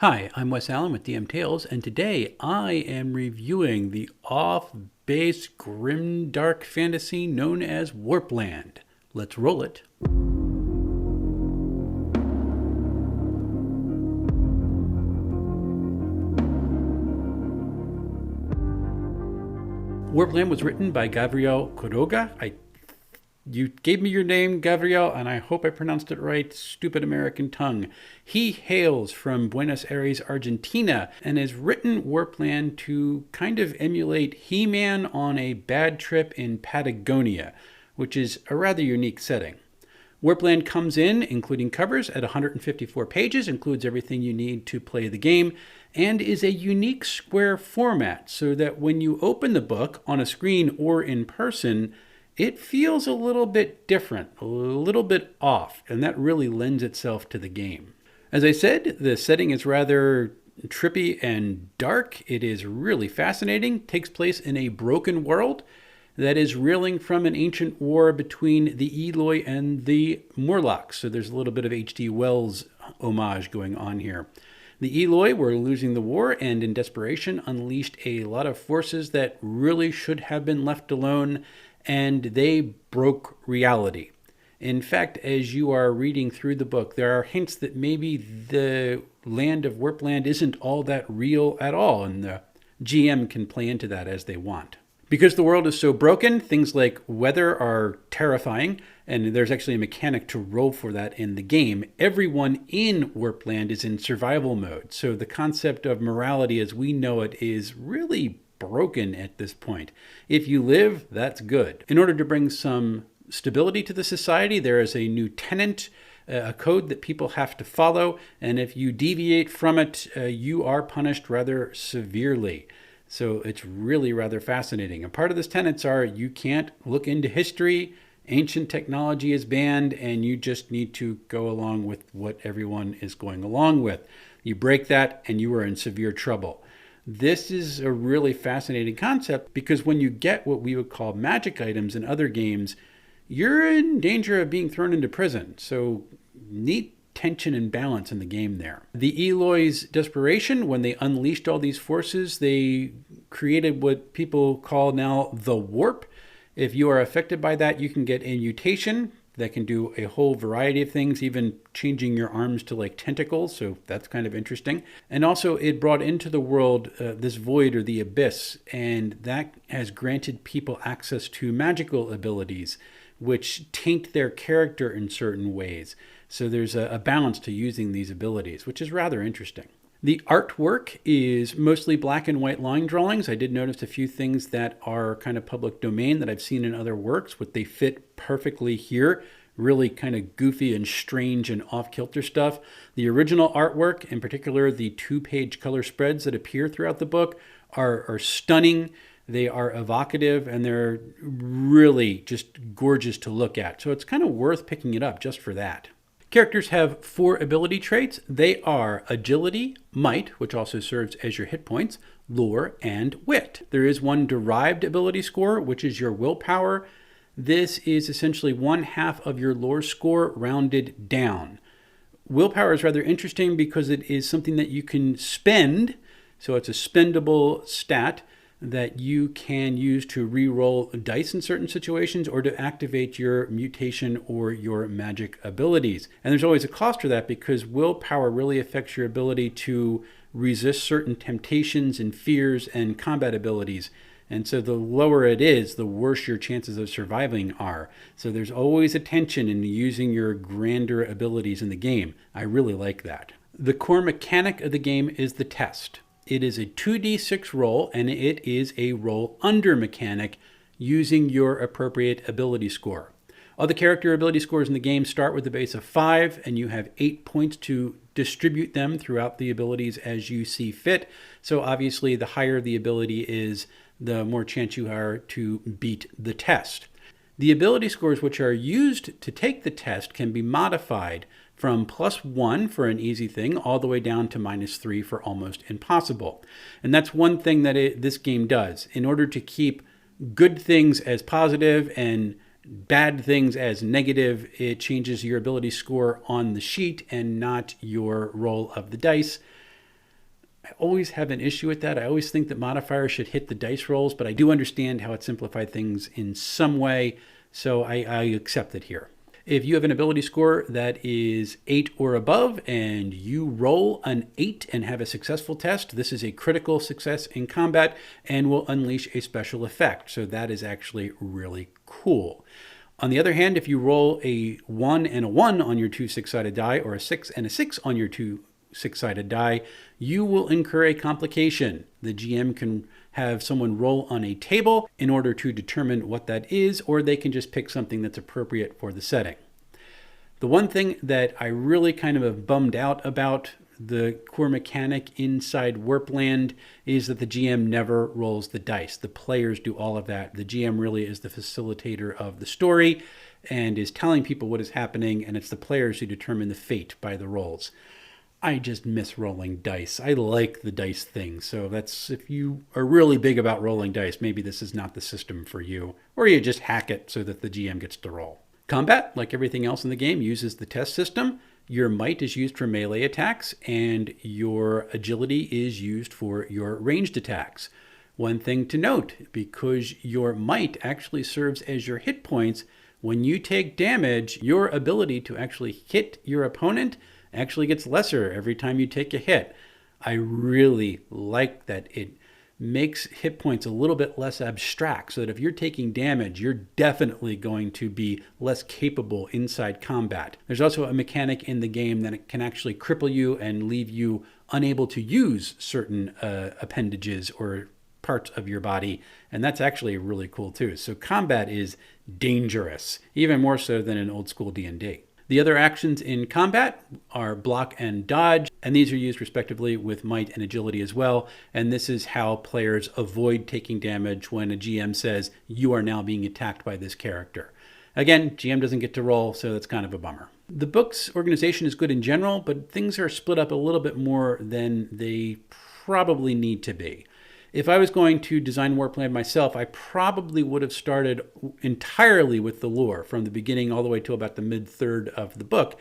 Hi, I'm Wes Allen with DM Tales, and today I am reviewing the off-base grim dark fantasy known as Warpland. Let's roll it. Warpland was written by Gavriel Quiroga. You gave me your name, Gavriel, and I hope I pronounced it right. Stupid American tongue. He hails from Buenos Aires, Argentina, and has written Warpland to kind of emulate He-Man on a bad trip in Patagonia, which is a rather unique setting. Warpland comes in, including covers, at 154 pages, includes everything you need to play the game, and is a unique square format, so that when you open the book on a screen or in person, it feels a little bit different, a little bit off, and that really lends itself to the game. As I said, the setting is rather trippy and dark. It is really fascinating. It takes place in a broken world that is reeling from an ancient war between the Eloi and the Morlocks. So there's a little bit of H.G. Wells homage going on here. The Eloi were losing the war and in desperation unleashed a lot of forces that really should have been left alone, and they broke reality. In fact, as you are reading through the book, there are hints that maybe the land of Warpland isn't all that real at all, and the GM can play into that as they want. Because the world is so broken, things like weather are terrifying, and there's actually a mechanic to roll for that in the game. Everyone in Warpland is in survival mode, so the concept of morality as we know it is really broken at this point. If you live, that's good. In order to bring some stability to the society, there is a new tenet, a code that people have to follow, and if you deviate from it, you are punished rather severely. So it's really rather fascinating. And part of this tenets are you can't look into history, ancient technology is banned, and you just need to go along with what everyone is going along with. You break that and you are in severe trouble. This is a really fascinating concept because when you get what we would call magic items in other games, you're in danger of being thrown into prison. So neat tension and balance in the game there. The Eloi's desperation, when they unleashed all these forces, they created what people call now the warp. If you are affected by that, you can get a mutation that can do a whole variety of things, even changing your arms to like tentacles, so that's kind of interesting. And also it brought into the world this void or the abyss, and that has granted people access to magical abilities, which taint their character in certain ways. So there's a balance to using these abilities, which is rather interesting. The artwork is mostly black and white line drawings. I did notice a few things that are kind of public domain that I've seen in other works, but they fit perfectly here. Really kind of goofy and strange and off-kilter stuff. The original artwork, in particular the 2-page color spreads that appear throughout the book, are stunning. They are evocative, and they're really just gorgeous to look at. So it's kind of worth picking it up just for that. Characters have 4 ability traits. They are agility, might, which also serves as your hit points, lore, and wit. There is one derived ability score, which is your willpower. This is essentially 1/2 of your lore score rounded down. Willpower is rather interesting because it is something that you can spend, so it's a spendable stat that you can use to re-roll dice in certain situations or to activate your mutation or your magic abilities. And there's always a cost for that because willpower really affects your ability to resist certain temptations and fears and combat abilities. And so the lower it is, the worse your chances of surviving are. So there's always a tension in using your grander abilities in the game. I really like that. The core mechanic of the game is the test. It is a 2d6 roll, and it is a roll under mechanic using your appropriate ability score. All the character ability scores in the game start with a base of 5, and you have 8 points to distribute them throughout the abilities as you see fit. So obviously, the higher the ability is, the more chance you are to beat the test. The ability scores which are used to take the test can be modified from +1 for an easy thing all the way down to -3 for almost impossible. And that's one thing that this game does. In order to keep good things as positive and bad things as negative, it changes your ability score on the sheet and not your roll of the dice. I always have an issue with that. I always think that modifiers should hit the dice rolls, but I do understand how it simplified things in some way, so I accept it here. If you have an ability score that is 8 or above and you roll an 8 and have a successful test, this is a critical success in combat and will unleash a special effect. So that is actually really cool. On the other hand, if you roll a 1 and a 1 on your 2 6-sided die, or a 6 and a 6 on your 2 6-sided die, you will incur a complication. The GM can have someone roll on a table in order to determine what that is, or they can just pick something that's appropriate for the setting. The one thing that I really kind of have bummed out about the core mechanic inside Warpland is that the GM never rolls the dice. The players do all of that. The GM really is the facilitator of the story and is telling people what is happening, and it's the players who determine the fate by the rolls. I just miss rolling dice. I like the dice thing. So that's, if you are really big about rolling dice, maybe this is not the system for you, or you just hack it so that the GM gets to roll. Combat, like everything else in the game, uses the test system. Your might is used for melee attacks, and your agility is used for your ranged attacks. One thing to note, because your might actually serves as your hit points, when you take damage, your ability to actually hit your opponent actually gets lesser every time you take a hit. I really like that it makes hit points a little bit less abstract, so that if you're taking damage, you're definitely going to be less capable inside combat. There's also a mechanic in the game that it can actually cripple you and leave you unable to use certain appendages or parts of your body, and that's actually really cool too. So combat is dangerous, even more so than in old school D&D. The other actions in combat are block and dodge, and these are used respectively with might and agility as well. And this is how players avoid taking damage when a GM says, you are now being attacked by this character. Again, GM doesn't get to roll, so that's kind of a bummer. The book's organization is good in general, but things are split up a little bit more than they probably need to be. If I was going to design Warpland myself, I probably would have started entirely with the lore from the beginning all the way to about the mid-third of the book,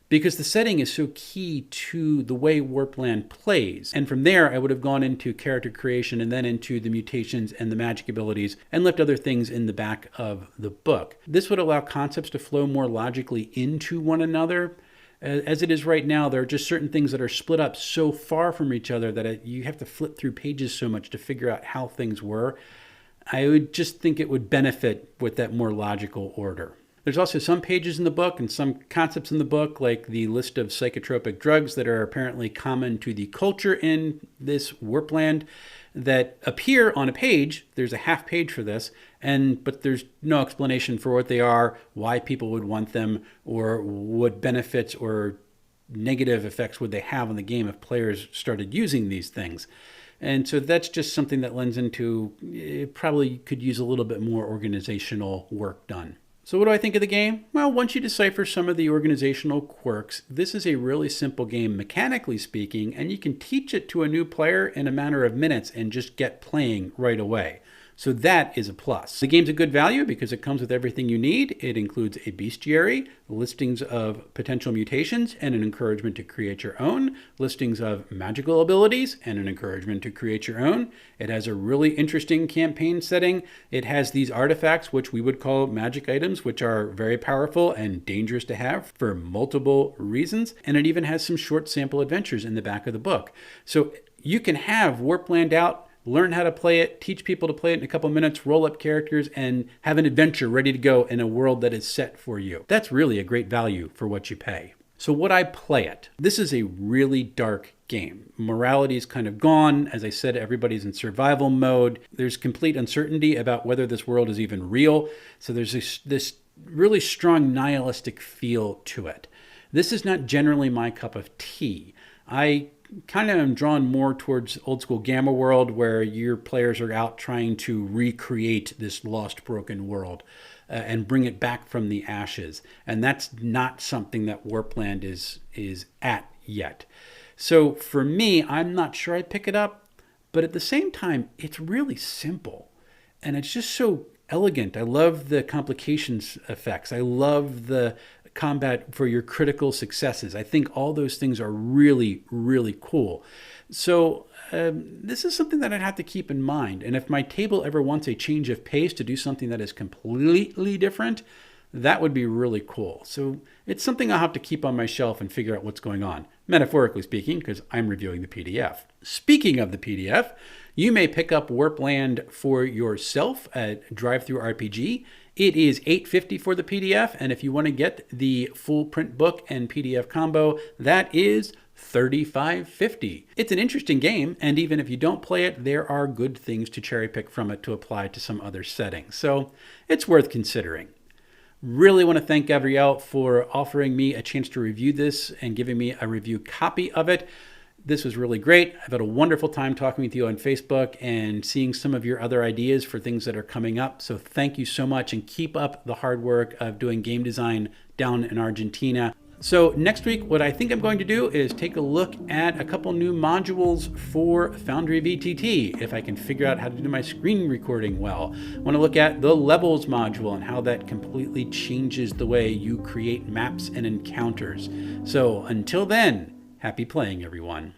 because the setting is so key to the way Warpland plays. And from there, I would have gone into character creation and then into the mutations and the magic abilities and left other things in the back of the book. This would allow concepts to flow more logically into one another. As it is right now, there are just certain things that are split up so far from each other that you have to flip through pages so much to figure out how things were. I would just think it would benefit with that more logical order. There's also some pages in the book and some concepts in the book, like the list of psychotropic drugs that are apparently common to the culture in this Warpland, that appear on a page. There's a half page for this, but there's no explanation for what they are, why people would want them, or what benefits or negative effects would they have on the game if players started using these things. And so that's just something that lends into, it probably could use a little bit more organizational work done. So what do I think of the game? Well, once you decipher some of the organizational quirks, this is a really simple game mechanically speaking, and you can teach it to a new player in a matter of minutes and just get playing right away. So that is a plus. The game's a good value because it comes with everything you need. It includes a bestiary, listings of potential mutations, and an encouragement to create your own, listings of magical abilities, and an encouragement to create your own. It has a really interesting campaign setting. It has these artifacts, which we would call magic items, which are very powerful and dangerous to have for multiple reasons. And it even has some short sample adventures in the back of the book. So you can have Warpland out, learn how to play it, teach people to play it in a couple minutes, roll up characters, and have an adventure ready to go in a world that is set for you. That's really a great value for what you pay. So would I play it? This is a really dark game. Morality is kind of gone. As I said, everybody's in survival mode. There's complete uncertainty about whether this world is even real. So there's this really strong nihilistic feel to it. This is not generally my cup of tea. I kind of am drawn more towards old school Gamma World, where your players are out trying to recreate this lost, broken world and bring it back from the ashes. And that's not something that Warpland is at yet. So for me, I'm not sure I'd pick it up, but at the same time, it's really simple. And it's just so elegant. I love the complications effects. I love the combat for your critical successes. I think all those things are really, really cool. So this is something that I'd have to keep in mind. And if my table ever wants a change of pace to do something that is completely different, that would be really cool. So it's something I'll have to keep on my shelf and figure out what's going on, metaphorically speaking, because I'm reviewing the PDF. Speaking of the PDF, you may pick up Warpland for yourself at DriveThruRPG. It is $8.50 for the PDF, and if you want to get the full print book and PDF combo, that is $35.50. It's an interesting game, and even if you don't play it, there are good things to cherry pick from it to apply to some other settings. So it's worth considering. Really want to thank Gavriel for offering me a chance to review this and giving me a review copy of it. This was really great. I've had a wonderful time talking with you on Facebook and seeing some of your other ideas for things that are coming up. So thank you so much, and keep up the hard work of doing game design down in Argentina. So next week, what I think I'm going to do is take a look at a couple new modules for Foundry VTT, if I can figure out how to do my screen recording well. I want to look at the levels module and how that completely changes the way you create maps and encounters. So until then, happy playing, everyone.